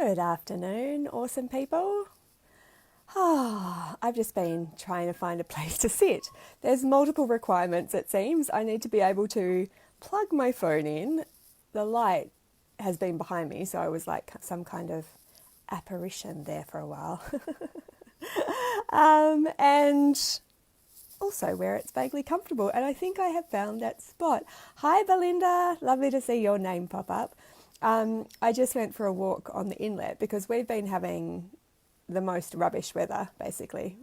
Good afternoon, awesome people. I've just been trying to find a place to sit. There's multiple requirements, it seems. I need to be able to plug my phone in. The light has been behind me, so I was like some kind of apparition there for a while. And also where it's vaguely comfortable. And I think I have found that spot. Hi, Belinda. Lovely to see your name pop up. I just went for a walk on the inlet because we've been having the most rubbish weather, basically.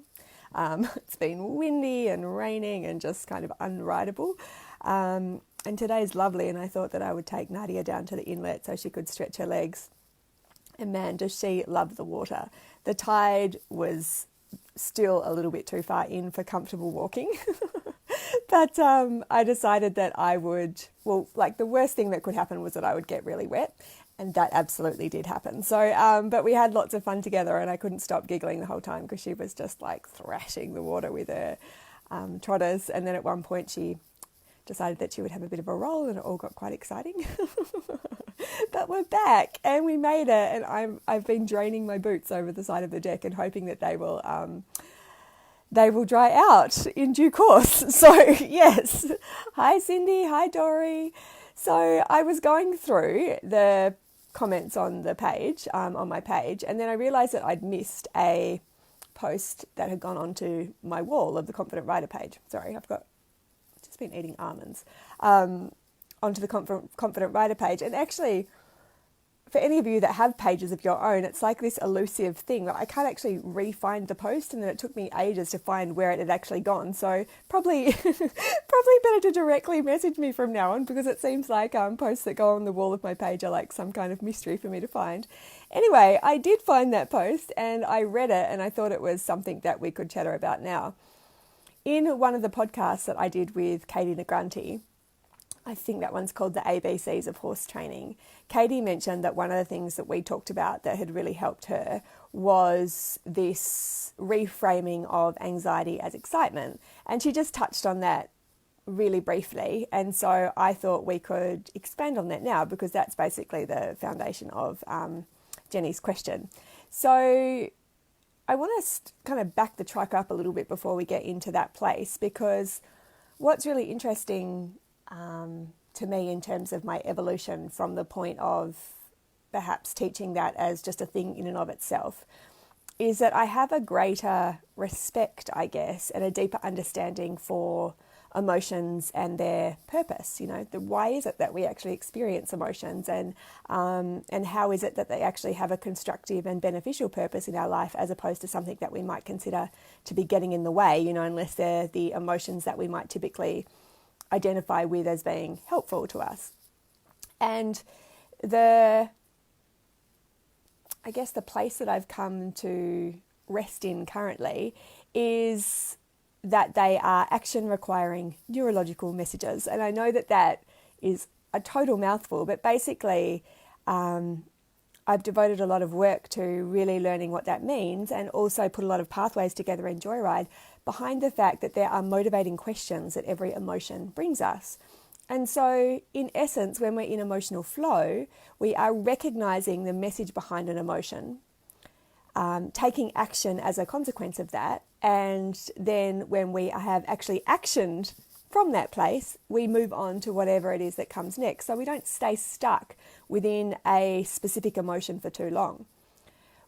It's been windy and raining and just kind of unrideable. And today's lovely, and I thought that I would take Nadia down to the inlet so she could stretch her legs. And man, does she love the water. The tide was still a little bit too far in for comfortable walking. But I decided that I would, the worst thing that could happen was that I would get really wet. And that absolutely did happen. So, but we had lots of fun together and I couldn't stop giggling the whole time because she was just like thrashing the water with her trotters. And then at one point she decided that she would have a bit of a roll and it all got quite exciting. But we're back and we made it. And I've been draining my boots over the side of the deck and hoping that they will dry out in due course. So yes, hi Cindy, hi Dory. So I was going through the comments on the page, on my page, and then I realised that I'd missed a post that had gone onto my wall of the Confident Writer page. Sorry, I've just been eating almonds. Onto the Confident Writer page, and actually, for any of you that have pages of your own, it's like this elusive thing. Like I can't actually re-find the post, and then it took me ages to find where it had actually gone. So probably better to directly message me from now on because it seems like posts that go on the wall of my page are like some kind of mystery for me to find. Anyway, I did find that post and I read it and I thought it was something that we could chatter about now. In one of the podcasts that I did with Katie Negranti, I think that one's called the ABCs of Horse Training. Katie mentioned that one of the things that we talked about that had really helped her was this reframing of anxiety as excitement. And she just touched on that really briefly. And so I thought we could expand on that now because that's basically the foundation of Jenny's question. So I want to kind of back the truck up a little bit before we get into that place because what's really interesting to me in terms of my evolution from the point of perhaps teaching that as just a thing in and of itself is that I have a greater respect, I guess, and a deeper understanding for emotions and their purpose. You know, why is it that we actually experience emotions and how is it that they actually have a constructive and beneficial purpose in our life as opposed to something that we might consider to be getting in the way, you know, unless they're the emotions that we might typically identify with as being helpful to us. And I guess the place that I've come to rest in currently is that they are action requiring neurological messages. And I know that that is a total mouthful, but basically I've devoted a lot of work to really learning what that means and also put a lot of pathways together in Joyride behind the fact that there are motivating questions that every emotion brings us. And so, in essence, when we're in emotional flow, we are recognizing the message behind an emotion, taking action as a consequence of that, and then when we have actually actioned from that place, we move on to whatever it is that comes next. So we don't stay stuck within a specific emotion for too long.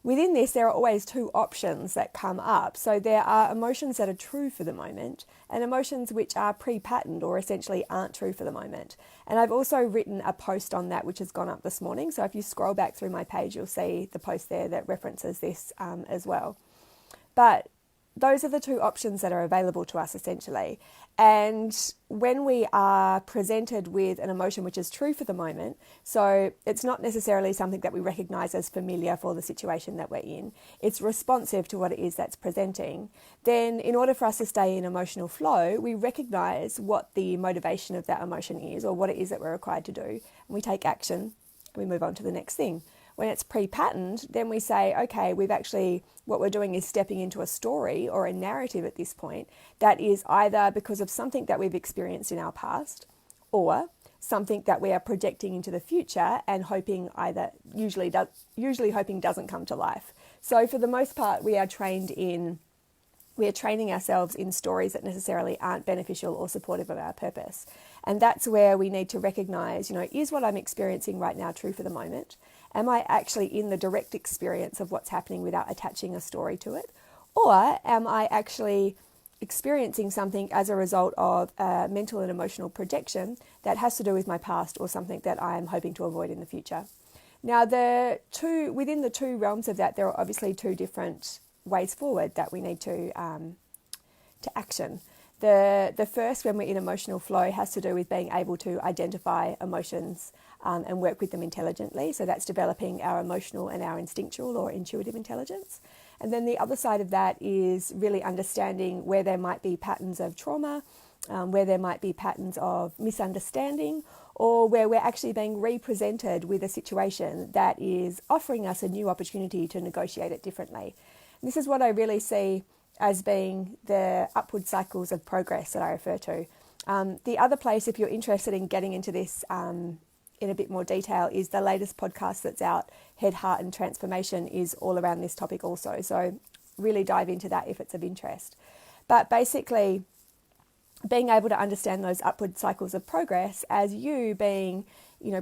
Within this, there are always two options that come up. So there are emotions that are true for the moment and emotions which are pre-patterned or essentially aren't true for the moment. And I've also written a post on that which has gone up this morning. So if you scroll back through my page, you'll see the post there that references this as well. But those are the two options that are available to us essentially. And when we are presented with an emotion which is true for the moment, so it's not necessarily something that we recognize as familiar for the situation that we're in, it's responsive to what it is that's presenting, then in order for us to stay in emotional flow, we recognize what the motivation of that emotion is or what it is that we're required to do. And we take action and we move on to the next thing. When it's pre-patterned, then we say, okay, what we're doing is stepping into a story or a narrative at this point that is either because of something that we've experienced in our past or something that we are projecting into the future and hoping usually hoping doesn't come to life. So for the most part, we are training ourselves in stories that necessarily aren't beneficial or supportive of our purpose. And that's where we need to recognize, is what I'm experiencing right now true for the moment? Am I actually in the direct experience of what's happening without attaching a story to it? Or am I actually experiencing something as a result of a mental and emotional projection that has to do with my past or something that I'm hoping to avoid in the future? Now, within the two realms of that, there are obviously two different ways forward that we need to action. The first, when we're in emotional flow, has to do with being able to identify emotions and work with them intelligently. So that's developing our emotional and our instinctual or intuitive intelligence. And then the other side of that is really understanding where there might be patterns of trauma, where there might be patterns of misunderstanding, or where we're actually being represented with a situation that is offering us a new opportunity to negotiate it differently. And this is what I really see as being the upward cycles of progress that I refer to. The other place, if you're interested in getting into this in a bit more detail, is the latest podcast that's out, Head, Heart and Transformation, is all around this topic also. So really dive into that if it's of interest. But basically, being able to understand those upward cycles of progress as you being,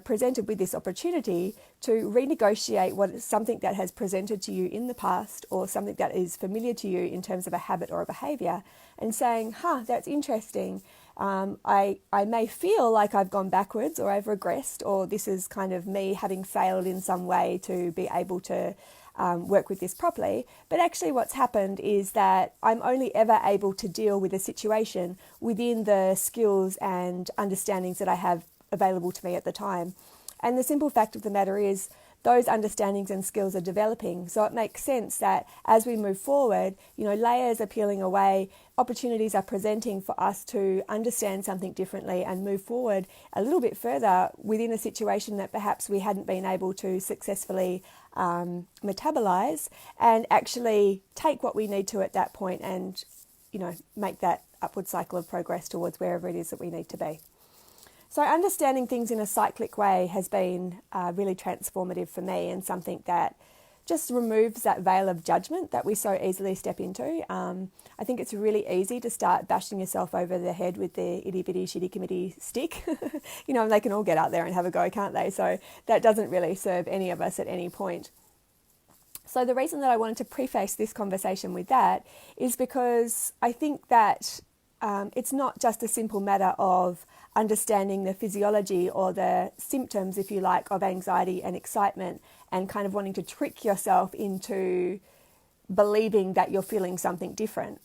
presented with this opportunity to renegotiate what is something that has presented to you in the past or something that is familiar to you in terms of a habit or a behavior, and saying, that's interesting. I may feel like I've gone backwards or I've regressed, or this is kind of me having failed in some way to be able to work with this properly. But actually what's happened is that I'm only ever able to deal with a situation within the skills and understandings that I have available to me at the time. And the simple fact of the matter is those understandings and skills are developing. So it makes sense that as we move forward, layers are peeling away, opportunities are presenting for us to understand something differently and move forward a little bit further within a situation that perhaps we hadn't been able to successfully metabolize, and actually take what we need to at that point and, make that upward cycle of progress towards wherever it is that we need to be. So understanding things in a cyclic way has been really transformative for me, and something that just removes that veil of judgment that we so easily step into. I think it's really easy to start bashing yourself over the head with the itty bitty shitty committee stick. They can all get out there and have a go, can't they? So that doesn't really serve any of us at any point. So the reason that I wanted to preface this conversation with that is because I think that it's not just a simple matter of understanding the physiology or the symptoms, if you like, of anxiety and excitement, and kind of wanting to trick yourself into believing that you're feeling something different.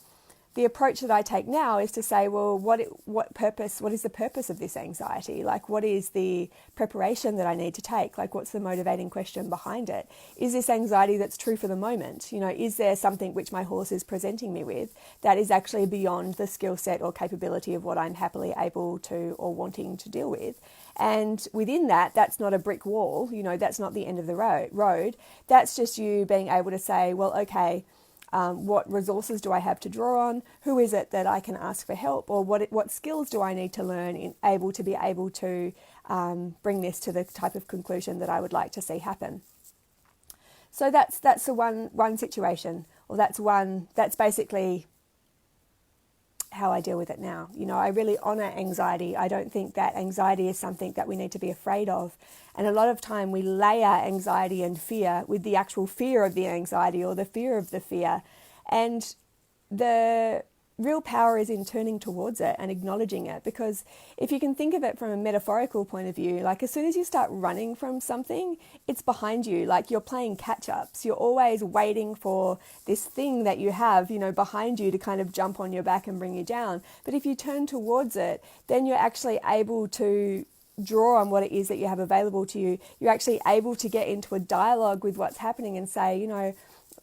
The approach that I take now is to say, well, what is the purpose of this anxiety? Like, what is the preparation that I need to take? Like, what's the motivating question behind it? Is this anxiety that's true for the moment? Is there something which my horse is presenting me with that is actually beyond the skill set or capability of what I'm happily able to or wanting to deal with? And within that, that's not a brick wall. That's not the end of the road. That's just you being able to say, well, okay, what resources do I have to draw on? Who is it that I can ask for help? Or what skills do I need to learn in to be able to bring this to the type of conclusion that I would like to see happen? So that's the one situation, or that's basically how I deal with it now. I really honour anxiety. I don't think that anxiety is something that we need to be afraid of. And a lot of time we layer anxiety and fear with the actual fear of the anxiety or the fear of the fear. And the real power is in turning towards it and acknowledging it. Because if you can think of it from a metaphorical point of view, like as soon as you start running from something, it's behind you. Like you're playing catch-ups. You're always waiting for this thing that you have, behind you to kind of jump on your back and bring you down. But if you turn towards it, then you're actually able to draw on what it is that you have available to you. You're actually able to get into a dialogue with what's happening and say,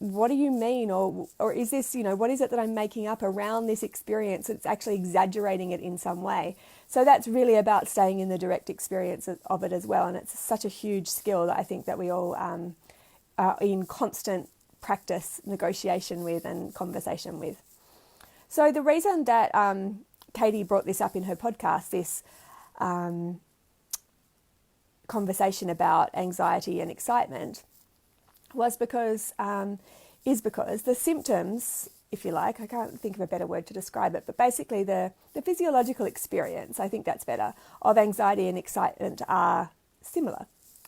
what do you mean? Or is this, what is it that I'm making up around this experience? It's actually exaggerating it in some way. So that's really about staying in the direct experience of it as well. And it's such a huge skill that I think that we all are in constant practice, negotiation with and conversation with. So the reason that Katie brought this up in her podcast, this conversation about anxiety and excitement was because the symptoms, if you like, I can't think of a better word to describe it, but basically the physiological experience, I think that's better, of anxiety and excitement are similar,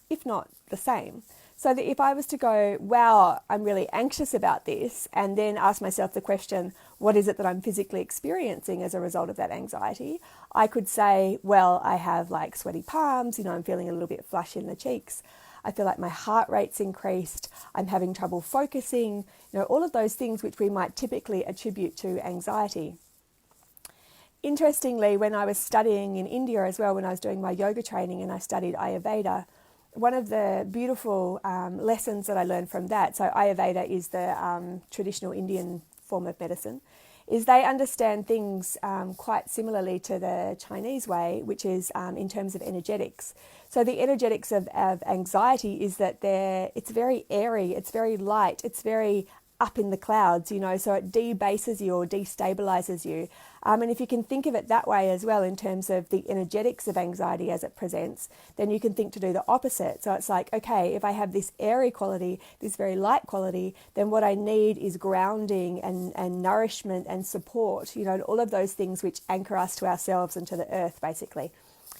if not the same. So that if I was to go, wow, I'm really anxious about this, and then ask myself the question, what is it that I'm physically experiencing as a result of that anxiety? I could say, well, I have like sweaty palms, I'm feeling a little bit flush in the cheeks. I feel like my heart rate's increased. I'm having trouble focusing, all of those things which we might typically attribute to anxiety. Interestingly, when I was studying in India as well, when I was doing my yoga training and I studied Ayurveda, one of the beautiful lessons that I learned from that, so Ayurveda is the traditional Indian form of medicine, is they understand things quite similarly to the Chinese way, which is in terms of energetics. So the energetics of anxiety is that it's very airy, it's very light, it's very up in the clouds, so it debases you or destabilizes you. And if you can think of it that way as well in terms of the energetics of anxiety as it presents, then you can think to do the opposite. So it's like, okay, if I have this airy quality, this very light quality, then what I need is grounding and nourishment and support, all of those things which anchor us to ourselves and to the earth, basically.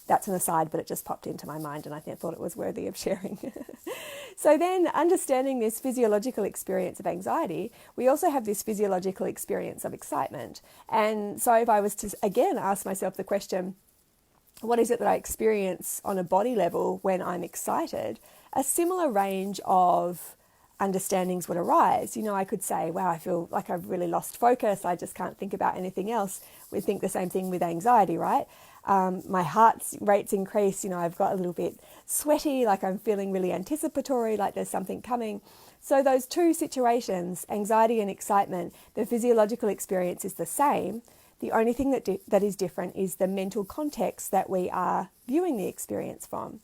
That's an aside, but it just popped into my mind and I thought it was worthy of sharing. So then, understanding this physiological experience of anxiety, we also have this physiological experience of excitement. And so if I was to, again, ask myself the question, what is it that I experience on a body level when I'm excited? A similar range of understandings would arise. I could say, wow, I feel like I've really lost focus. I just can't think about anything else. We think the same thing with anxiety, right? My heart rate's increased, I've got a little bit sweaty, like I'm feeling really anticipatory, like there's something coming. So those two situations, anxiety and excitement, the physiological experience is the same. The only thing that is different is the mental context that we are viewing the experience from.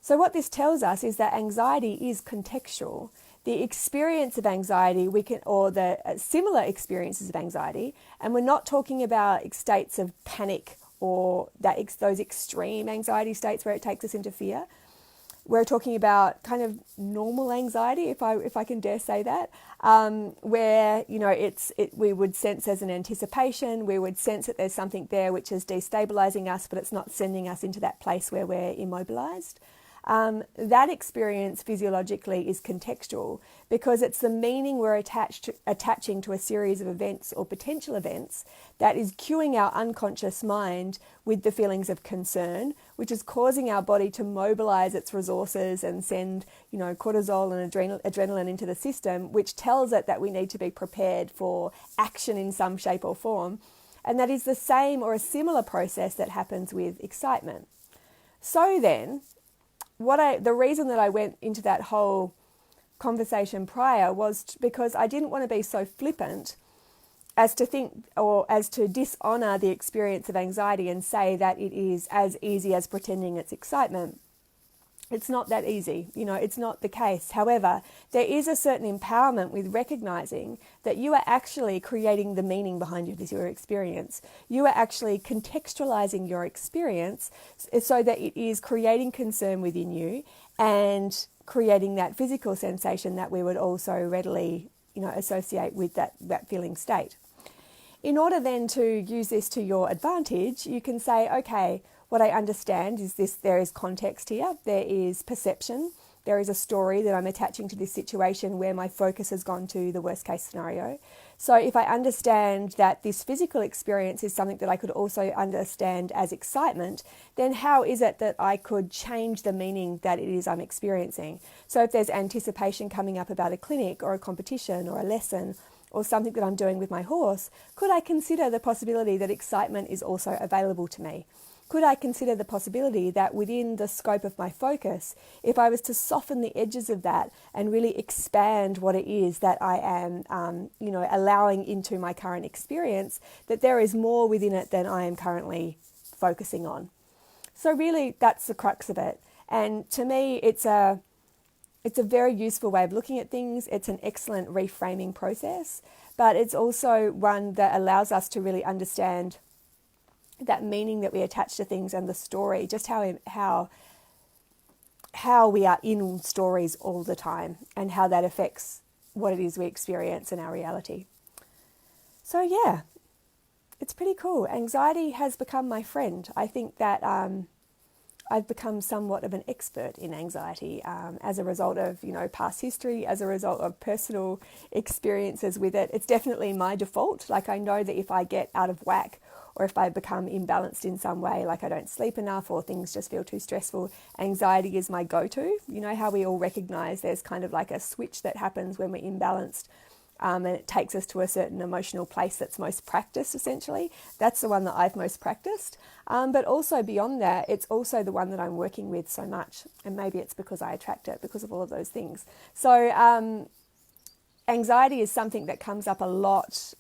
So what this tells us is that anxiety is contextual. The experience of anxiety, or the similar experiences of anxiety, and we're not talking about states of panic or those extreme anxiety states where it takes us into fear. We're talking about kind of normal anxiety, if I can dare say that, where we would sense as an anticipation, we would sense that there's something there which is destabilizing us, but it's not sending us into that place where we're immobilized. That experience physiologically is contextual because it's the meaning we're attaching to a series of events or potential events that is cueing our unconscious mind with the feelings of concern, which is causing our body to mobilize its resources and send, cortisol and adrenaline into the system, which tells it that we need to be prepared for action in some shape or form. And that is the same or a similar process that happens with excitement. So then, the reason that I went into that whole conversation prior was because I didn't want to be so flippant as to think or as to dishonor the experience of anxiety and say that it is as easy as pretending it's excitement. It's not that easy, it's not the case. However, there is a certain empowerment with recognizing that you are actually creating the meaning behind your experience. You are actually contextualizing your experience so that it is creating concern within you and creating that physical sensation that we would also readily, associate with that feeling state. In order then to use this to your advantage, you can say, okay, what I understand is there is context here, there is perception, there is a story that I'm attaching to this situation where my focus has gone to the worst case scenario. So if I understand that this physical experience is something that I could also understand as excitement, then how is it that I could change the meaning that it is I'm experiencing? So if there's anticipation coming up about a clinic or a competition or a lesson or something that I'm doing with my horse, could I consider the possibility that excitement is also available to me? Could I consider the possibility that within the scope of my focus, if I was to soften the edges of that and really expand what it is that I am, allowing into my current experience, that there is more within it than I am currently focusing on? So really, that's the crux of it. And to me, it's a very useful way of looking at things. It's an excellent reframing process, but it's also one that allows us to really understand that meaning that we attach to things and the story, just how how we are in stories all the time and how that affects what it is we experience in our reality. So yeah, it's pretty cool. Anxiety has become my friend. I think that I've become somewhat of an expert in anxiety as a result of, past history, as a result of personal experiences with it. It's definitely my default. Like, I know that if I get out of whack or if I become imbalanced in some way, like I don't sleep enough or things just feel too stressful, anxiety is my go-to. You know how we all recognize there's kind of like a switch that happens when we're imbalanced. And it takes us to a certain emotional place that's most practiced, essentially. That's the one that I've most practiced. But also beyond that, it's also the one that I'm working with so much. And maybe it's because I attract it, because of all of those things. So anxiety is something that comes up a lot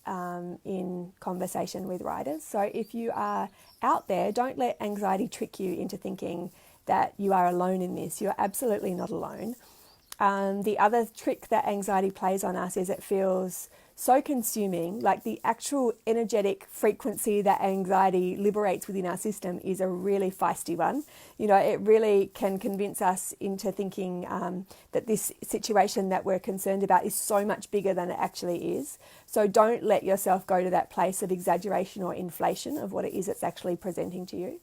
in conversation with writers. So if you are out there, don't let anxiety trick you into thinking that you are alone in this. You're absolutely not alone. The other trick that anxiety plays on us is it feels so consuming. Like, the actual energetic frequency that anxiety liberates within our system is a really feisty one. It really can convince us into thinking that this situation that we're concerned about is so much bigger than it actually is. So don't let yourself go to that place of exaggeration or inflation of what it is it's actually presenting to you.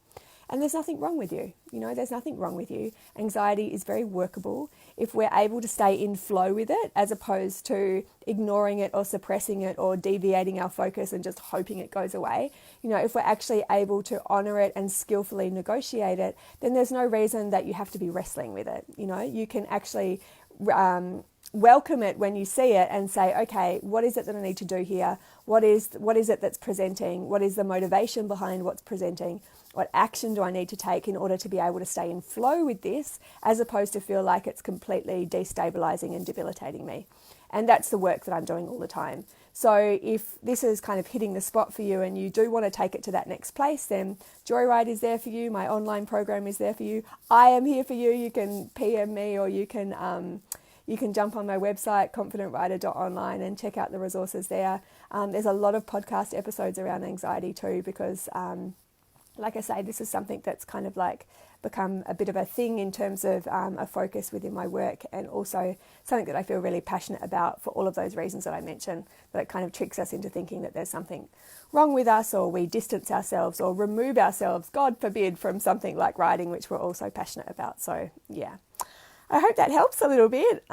And there's nothing wrong with you. There's nothing wrong with you. Anxiety is very workable if we're able to stay in flow with it, as opposed to ignoring it or suppressing it or deviating our focus and just hoping it goes away. If we're actually able to honor it and skillfully negotiate it, then there's no reason that you have to be wrestling with it. You can actually welcome it when you see it and say, okay, what is it that I need to do here? What is it that's presenting? What is the motivation behind what's presenting? What action do I need to take in order to be able to stay in flow with this, as opposed to feel like it's completely destabilizing and debilitating me? And that's the work that I'm doing all the time. So if this is kind of hitting the spot for you and you do want to take it to that next place, then Joyride is there for you. My online program is there for you. I am here for you. You can PM me, or you can jump on my website, confidentwriter.online, and check out the resources there. There's a lot of podcast episodes around anxiety too, because like I say, this is something that's kind of like become a bit of a thing in terms of a focus within my work, and also something that I feel really passionate about for all of those reasons that I mentioned, that it kind of tricks us into thinking that there's something wrong with us, or we distance ourselves or remove ourselves, God forbid, from something like writing, which we're also passionate about. So yeah, I hope that helps a little bit.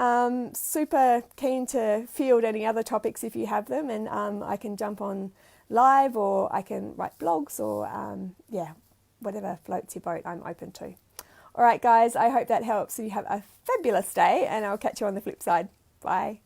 Super keen to field any other topics if you have them, and I can jump on live, or I can write blogs, or whatever floats your boat, I'm open to. All right, guys, I hope that helps. You have a fabulous day, and I'll catch you on the flip side. Bye.